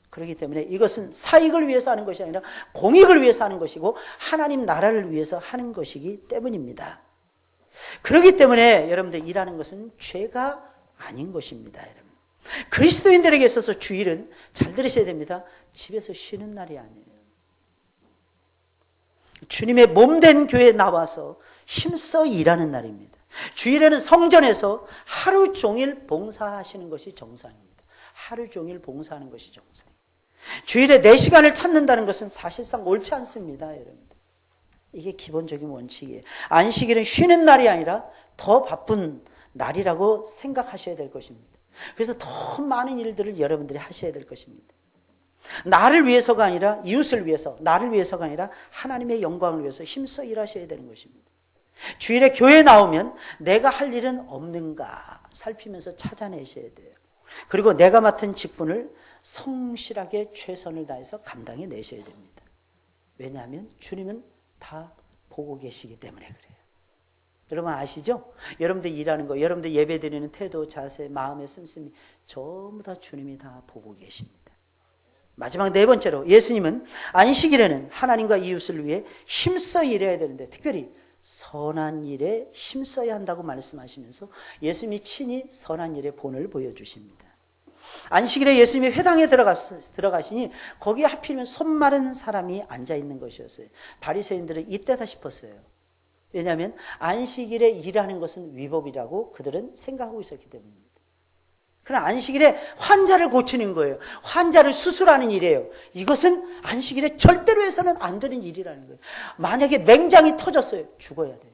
그렇기 때문에 이것은 사익을 위해서 하는 것이 아니라 공익을 위해서 하는 것이고 하나님 나라를 위해서 하는 것이기 때문입니다. 그렇기 때문에 여러분들 일하는 것은 죄가 아닌 것입니다. 여러분. 그리스도인들에게 있어서 주일은 잘 들으셔야 됩니다. 집에서 쉬는 날이 아니에요. 주님의 몸된 교회에 나와서 힘써 일하는 날입니다. 주일에는 성전에서 하루 종일 봉사하시는 것이 정상입니다. 하루 종일 봉사하는 것이 정상입니다. 주일에 4시간을 찾는다는 것은 사실상 옳지 않습니다, 여러분. 이게 기본적인 원칙이에요. 안식일은 쉬는 날이 아니라 더 바쁜 날이라고 생각하셔야 될 것입니다. 그래서 더 많은 일들을 여러분들이 하셔야 될 것입니다. 나를 위해서가 아니라 이웃을 위해서, 나를 위해서가 아니라 하나님의 영광을 위해서 힘써 일하셔야 되는 것입니다. 주일에 교회에 나오면 내가 할 일은 없는가 살피면서 찾아내셔야 돼요. 그리고 내가 맡은 직분을 성실하게 최선을 다해서 감당해 내셔야 됩니다. 왜냐하면 주님은 다 보고 계시기 때문에 그래요. 여러분 아시죠? 여러분들 일하는 거, 여러분들 예배 드리는 태도, 자세, 마음의 씀씀이 전부 다 주님이 다 보고 계십니다. 마지막 네 번째로 예수님은 안식일에는 하나님과 이웃을 위해 힘써 일해야 되는데 특별히 선한 일에 힘써야 한다고 말씀하시면서 예수님이 친히 선한 일의 본을 보여주십니다. 안식일에 예수님이 회당에 들어가시니 거기에 하필이면 손 마른 사람이 앉아있는 것이었어요. 바리새인들은 이때다 싶었어요. 왜냐하면 안식일에 일하는 것은 위법이라고 그들은 생각하고 있었기 때문입니다. 그러나 안식일에 환자를 고치는 거예요. 환자를 수술하는 일이에요. 이것은 안식일에 절대로 해서는 안 되는 일이라는 거예요. 만약에 맹장이 터졌어요. 죽어야 돼요.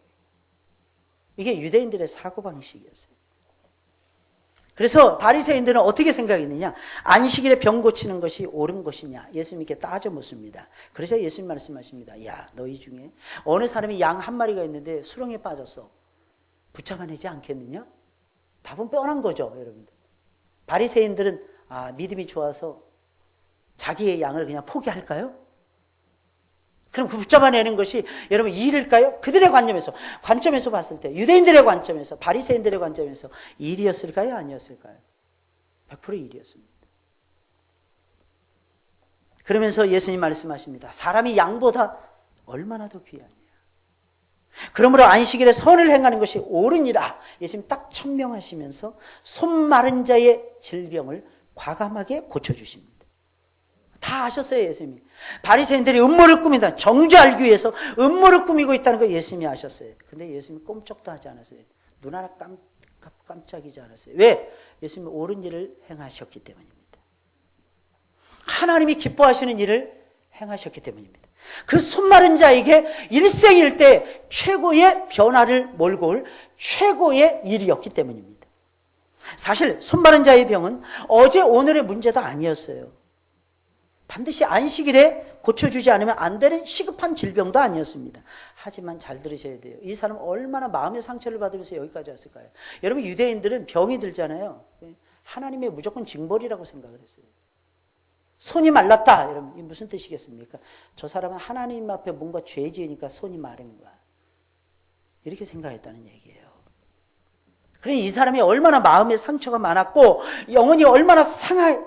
이게 유대인들의 사고방식이었어요. 그래서 바리새인들은 어떻게 생각했느냐? 안식일에 병 고치는 것이 옳은 것이냐? 예수님께 따져 묻습니다. 그래서 예수님 말씀하십니다. 야, 너희 중에 어느 사람이 양 한 마리가 있는데 수렁에 빠졌어. 붙잡아내지 않겠느냐? 답은 뻔한 거죠, 여러분들. 바리새인들은 믿음이 좋아서 자기의 양을 그냥 포기할까요? 그럼 그 붙잡아내는 것이 여러분 일일까요? 그들의 관점에서 봤을 때 유대인들의 관점에서 바리새인들의 관점에서 일이었을까요? 아니었을까요? 100% 일이었습니다. 그러면서 예수님 말씀하십니다. 사람이 양보다 얼마나 더 귀하냐. 그러므로 안식일에 선을 행하는 것이 옳으니라. 예수님 딱 천명하시면서 손 마른 자의 질병을 과감하게 고쳐주십니다. 다 아셨어요, 예수님이. 바리새인들이 음모를 꾸민다. 정죄 알기 위해서 음모를 꾸미고 있다는 거 예수님이 아셨어요. 근데 예수님이 꼼짝도 하지 않았어요. 눈 하나 깜짝이지 않았어요. 왜? 예수님이 옳은 일을 행하셨기 때문입니다. 하나님이 기뻐하시는 일을 행하셨기 때문입니다. 그 손마른 자에게 일생일대 최고의 변화를 몰고 올 최고의 일이었기 때문입니다. 사실 손마른 자의 병은 어제 오늘의 문제도 아니었어요. 반드시 안식일에 고쳐주지 않으면 안 되는 시급한 질병도 아니었습니다. 하지만 잘 들으셔야 돼요. 이 사람은 얼마나 마음의 상처를 받으면서 여기까지 왔을까요? 여러분, 유대인들은 병이 들잖아요. 하나님의 무조건 징벌이라고 생각을 했어요. 손이 말랐다. 여러분, 이게 무슨 뜻이겠습니까? 저 사람은 하나님 앞에 뭔가 죄 지으니까 손이 마른 거야. 이렇게 생각했다는 얘기예요. 그래, 이 사람이 얼마나 마음의 상처가 많았고 영혼이 얼마나 상해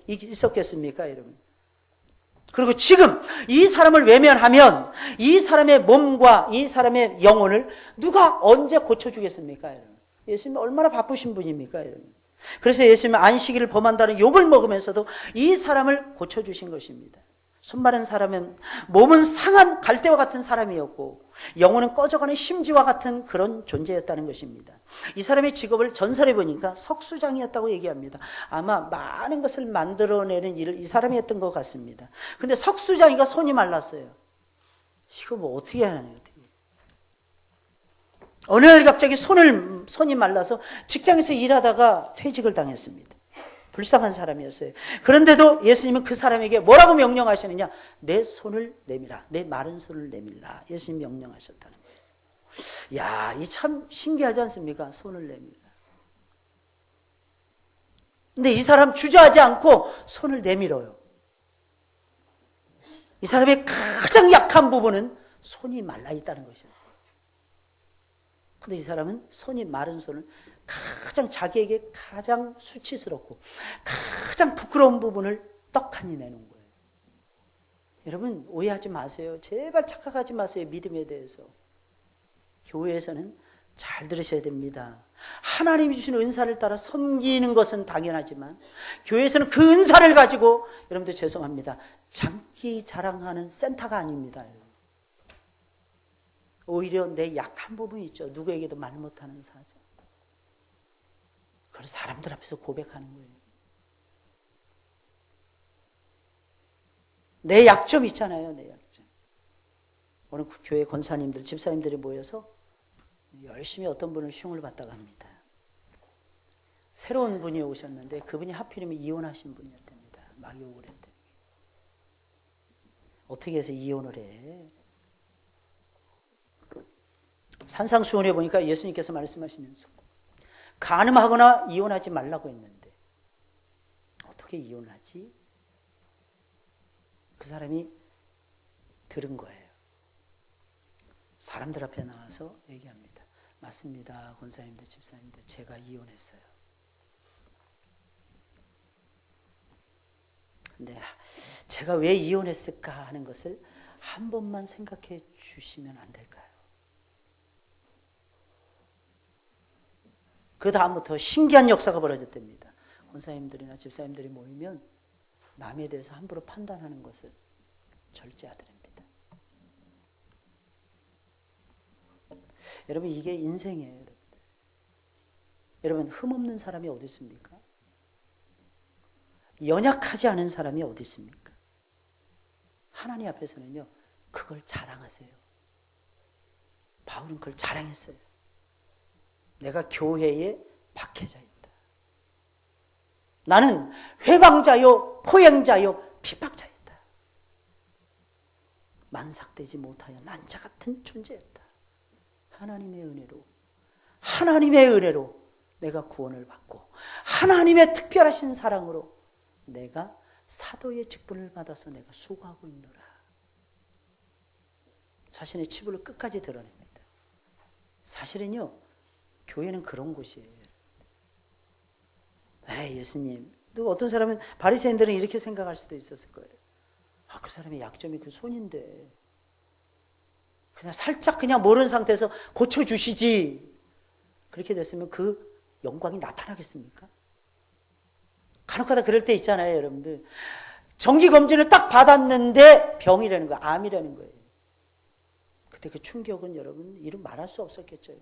있었겠습니까, 여러분? 그리고 지금 이 사람을 외면하면 이 사람의 몸과 이 사람의 영혼을 누가 언제 고쳐주겠습니까, 여러분? 예수님은 얼마나 바쁘신 분입니까, 여러분? 그래서 예수님은 안식일을 범한다는 욕을 먹으면서도 이 사람을 고쳐주신 것입니다. 손 마른 사람은 몸은 상한 갈대와 같은 사람이었고 영혼은 꺼져가는 심지와 같은 그런 존재였다는 것입니다. 이 사람의 직업을 전설에 보니까 석수장이었다고 얘기합니다. 아마 많은 것을 만들어내는 일을 이 사람이 했던 것 같습니다. 근데 석수장이가 손이 말랐어요. 이거 뭐 어떻게 하냐, 어떻게. 어느 날 갑자기 손이 말라서 직장에서 일하다가 퇴직을 당했습니다. 불쌍한 사람이었어요. 그런데도 예수님은 그 사람에게 뭐라고 명령하시느냐? 내 손을 내밀라. 내 마른 손을 내밀라. 예수님 명령하셨다는 거예요. 야, 이 참 신기하지 않습니까? 손을 내밀라. 근데 이 사람 주저하지 않고 손을 내밀어요. 이 사람의 가장 약한 부분은 손이 말라 있다는 것이었어요. 근데 이 사람은 손이 마른 손을 자기에게 가장 수치스럽고 가장 부끄러운 부분을 떡하니 내놓은 거예요. 여러분, 오해하지 마세요. 제발 착각하지 마세요. 믿음에 대해서. 교회에서는 잘 들으셔야 됩니다. 하나님이 주신 은사를 따라 섬기는 것은 당연하지만 교회에서는 그 은사를 가지고, 여러분들 죄송합니다, 장기 자랑하는 센터가 아닙니다. 오히려 내 약한 부분이 있죠. 누구에게도 말 못하는 사정. 그걸 사람들 앞에서 고백하는 거예요. 내 약점 있잖아요. 내 약점. 오늘 교회 권사님들, 집사님들이 모여서 열심히 어떤 분을 흉을 받다가 합니다. 새로운 분이 오셨는데 그분이 하필이면 이혼하신 분이었답니다. 막 욕을 했대. 어떻게 해서 이혼을 해? 산상수훈에 보니까 예수님께서 말씀하시면서 간음하거나 이혼하지 말라고 했는데 어떻게 이혼하지? 그 사람이 들은 거예요. 사람들 앞에 나와서 얘기합니다. 맞습니다. 권사님들, 집사님들, 제가 이혼했어요. 근데 제가 왜 이혼했을까 하는 것을 한 번만 생각해 주시면 안 될까요? 그 다음부터 신기한 역사가 벌어졌답니다. 권사님들이나 집사님들이 모이면 남에 대해서 함부로 판단하는 것을 절제하더랍니다. 여러분, 이게 인생이에요. 여러분, 흠없는 사람이 어디 있습니까? 연약하지 않은 사람이 어디 있습니까? 하나님 앞에서는요, 그걸 자랑하세요. 바울은 그걸 자랑했어요. 내가 교회에 박해자 있다. 나는 회방자요, 포행자요, 핍박자였다. 만삭되지 못하여 난자 같은 존재였다. 하나님의 은혜로 내가 구원을 받고 하나님의 특별하신 사랑으로 내가 사도의 직분을 받아서 내가 수고하고 있노라. 자신의 치부를 끝까지 드러냅니다. 사실은요, 교회는 그런 곳이에요. 예수님, 또 어떤 사람은 바리새인들은 이렇게 생각할 수도 있었을 거예요. 그 사람의 약점이 그 손인데 그냥 살짝 그냥 모르는 상태에서 고쳐주시지. 그렇게 됐으면 그 영광이 나타나겠습니까? 간혹가다 그럴 때 있잖아요, 여러분들. 정기검진을 딱 받았는데 병이라는 거예요. 암이라는 거예요. 그때 그 충격은 여러분 이루 말할 수 없었겠죠.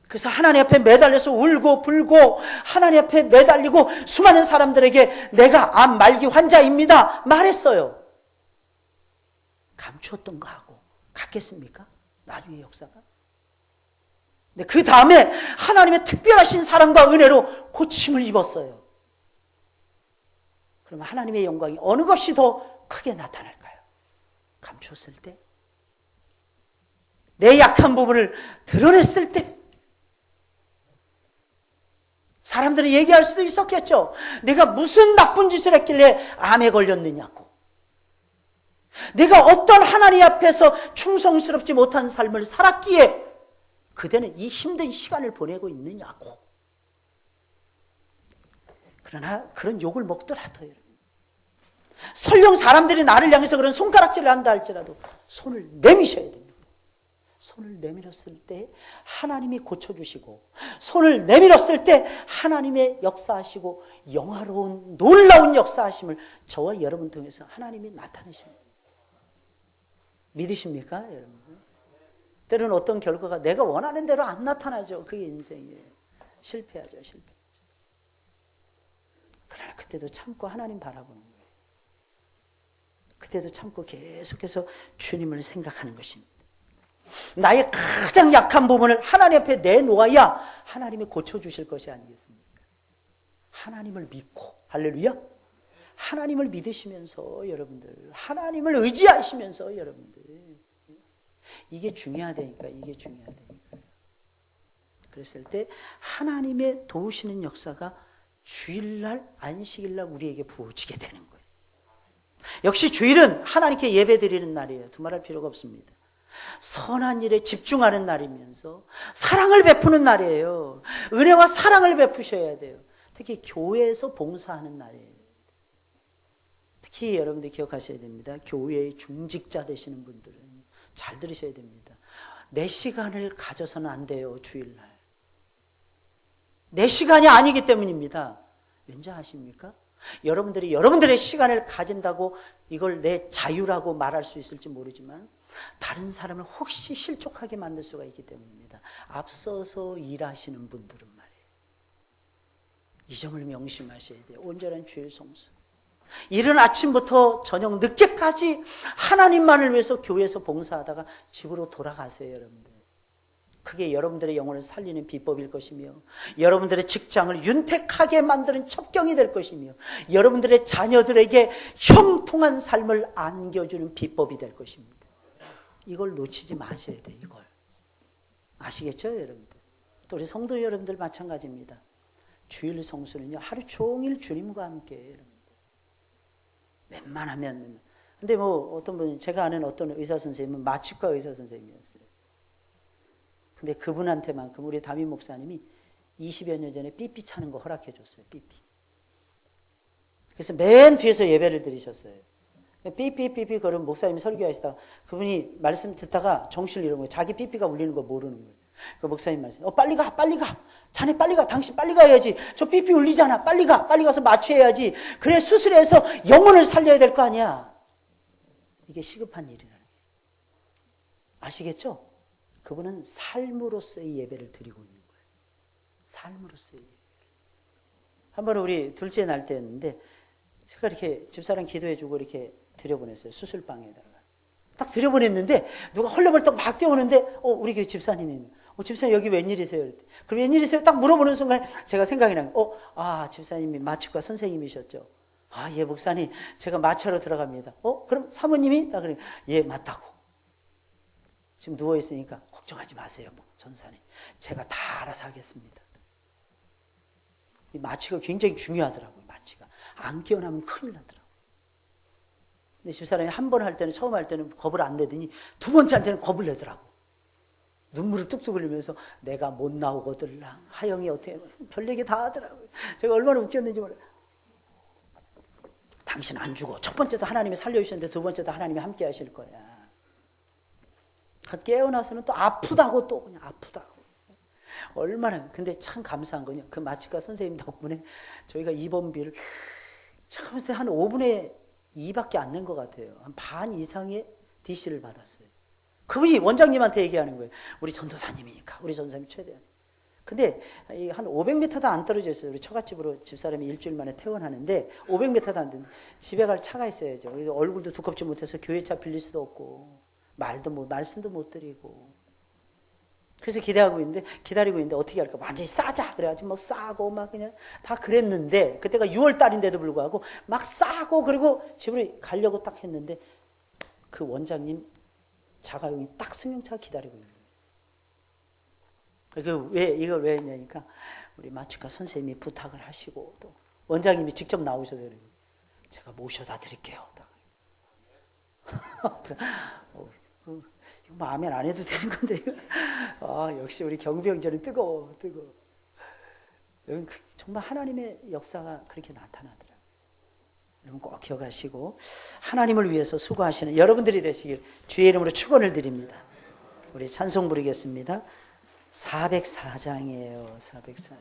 그래서 하나님 앞에 매달려서 울고 불고 하나님 앞에 매달리고 수많은 사람들에게 내가 암 말기 환자입니다 말했어요. 감추었던 거 하고 같겠습니까? 나중에 역사가. 근데 그 다음에 하나님의 특별하신 사랑과 은혜로 고침을 입었어요. 그러면 하나님의 영광이 어느 것이 더 크게 나타날까요? 감추었을 때? 내 약한 부분을 드러냈을 때? 사람들이 얘기할 수도 있었겠죠. 내가 무슨 나쁜 짓을 했길래 암에 걸렸느냐고. 내가 어떤 하나님 앞에서 충성스럽지 못한 삶을 살았기에 그대는 이 힘든 시간을 보내고 있느냐고. 그러나 그런 욕을 먹더라도 여러분, 설령 사람들이 나를 향해서 그런 손가락질을 한다 할지라도 손을 내미셔야 됩니다. 손을 내밀었을 때 하나님이 고쳐주시고 손을 내밀었을 때 하나님의 역사하시고 영화로운 놀라운 역사하심을 저와 여러분 통해서 하나님이 나타내십니다. 믿으십니까, 여러분? 때로는 어떤 결과가 내가 원하는 대로 안 나타나죠. 그게 인생이에요. 실패하죠. 그러나 그때도 참고 하나님 바라보는 거예요. 그때도 참고 계속해서 주님을 생각하는 것입니다. 나의 가장 약한 부분을 하나님 앞에 내놓아야 하나님이 고쳐주실 것이 아니겠습니까? 하나님을 믿고, 할렐루야, 하나님을 믿으시면서 여러분들, 하나님을 의지하시면서 여러분들, 이게 중요하다니까. 그랬을 때 하나님의 도우시는 역사가 주일날, 안식일날 우리에게 부어지게 되는 거예요. 역시 주일은 하나님께 예배드리는 날이에요. 두말할 필요가 없습니다. 선한 일에 집중하는 날이면서 사랑을 베푸는 날이에요. 은혜와 사랑을 베푸셔야 돼요. 특히 교회에서 봉사하는 날이에요. 특히 여러분들 기억하셔야 됩니다. 교회의 중직자 되시는 분들은 잘 들으셔야 됩니다. 내 시간을 가져서는 안 돼요. 주일날 내 시간이 아니기 때문입니다. 왠지 아십니까? 여러분들이 여러분들의 시간을 가진다고 이걸 내 자유라고 말할 수 있을지 모르지만 다른 사람을 혹시 실족하게 만들 수가 있기 때문입니다. 앞서서 일하시는 분들은 말이에요. 이 점을 명심하셔야 돼요. 온전한 주일 성수. 이른 아침부터 저녁 늦게까지 하나님만을 위해서 교회에서 봉사하다가 집으로 돌아가세요, 여러분들. 그게 여러분들의 영혼을 살리는 비법일 것이며 여러분들의 직장을 윤택하게 만드는 첩경이 될 것이며 여러분들의 자녀들에게 형통한 삶을 안겨주는 비법이 될 것입니다. 이걸 놓치지 마셔야 돼요. 이걸. 아시겠죠, 여러분들? 또 우리 성도 여러분들 마찬가지입니다. 주일 성수는요, 하루 종일 주님과 함께 여러분들. 웬만하면. 근데 뭐 어떤 분, 제가 아는 어떤 의사 선생님은 마취과 의사 선생님이었어요. 근데 그분한테만큼 우리 담임 목사님이 20여 년 전에 삐삐 차는 거 허락해 줬어요. 삐삐. 그래서 맨 뒤에서 예배를 드리셨어요. 삐삐삐삐 그런 목사님이 설교하시다가 그분이 말씀 듣다가 정신을 잃은 거예요. 자기 삐삐가 울리는 거 모르는 거예요. 그 목사님 말씀, 빨리 가, 빨리 가. 자네 빨리 가. 당신 빨리 가야지. 저 삐삐 울리잖아. 빨리 가. 빨리 가서 마취해야지. 그래 수술해서 영혼을 살려야 될 거 아니야. 이게 시급한 일이라는 거예요. 아시겠죠? 그분은 삶으로서의 예배를 드리고 있는 거예요. 삶으로서의 예배. 한번 우리 둘째 날 때였는데 제가 이렇게 집사람 기도해주고 이렇게 들여보냈어요. 수술방에다가. 딱 들여보냈는데 누가 헐레벌떡 막 뛰어오는데 우리 교회 집사님이 집사님 여기 웬일이세요? 그럼 웬일이세요? 딱 물어보는 순간에 제가 생각이 나는 거예요. 집사님이 마취과 선생님이셨죠? 예, 목사님 제가 마취하러 들어갑니다. 그럼 사모님이? 딱 그래. 예, 맞다고. 지금 누워있으니까 걱정하지 마세요. 전사님 제가 다 알아서 하겠습니다. 이 마취가 굉장히 중요하더라고요. 마취가 안 깨어나면 큰일 나더라고요. 근데 집사람이 한 번 할 때는 처음 할 때는 겁을 안 내더니 두 번째한테는 겁을 내더라고. 눈물을 뚝뚝 흘리면서 내가 못 나오거들랑 하영이 어떻게 별 얘기 다 하더라고요. 제가 얼마나 웃겼는지 몰라요. 당신 안 죽어. 첫 번째도 하나님이 살려주셨는데 두 번째도 하나님이 함께 하실 거야. 깨어나서는 또 아프다고 또 그냥 아프다고. 얼마나 근데 참 감사한 건요. 그 마취과 선생님 덕분에 저희가 입원비를 참 한 5분의 2밖에 안 낸 것 같아요. 한 반 이상의 DC를 받았어요. 그분이 원장님한테 얘기하는 거예요. 우리 전도사님이니까. 우리 전도사님 최대한. 근데 한 500m도 안 떨어져 있어요. 우리 처갓집으로 집사람이 일주일 만에 퇴원하는데 500m도 안 되는데 집에 갈 차가 있어야죠. 얼굴도 두껍지 못해서 교회차 빌릴 수도 없고 말씀도 못 드리고. 그래서 기다리고 있는데 어떻게 할까? 완전히 싸자. 그래가지고 뭐 싸고 막 그냥 다 그랬는데 그때가 6월 달인데도 불구하고 막 싸고 그리고 집으로 가려고 딱 했는데 그 원장님 자가용이 딱 승용차가 기다리고 있는 거예요. 이걸 왜 했냐니까 우리 마취과 선생님이 부탁을 하시고 또 원장님이 직접 나오셔서 그래요. 제가 모셔다 드릴게요. 이거 마음에 안 해도 되는 건데 역시 우리 경비형제는 뜨거워. 정말 하나님의 역사가 그렇게 나타나더라고요. 여러분 꼭 기억하시고 하나님을 위해서 수고하시는 여러분들이 되시길 주의 이름으로 축원을 드립니다. 우리 찬송 부르겠습니다. 404장이에요. 404장.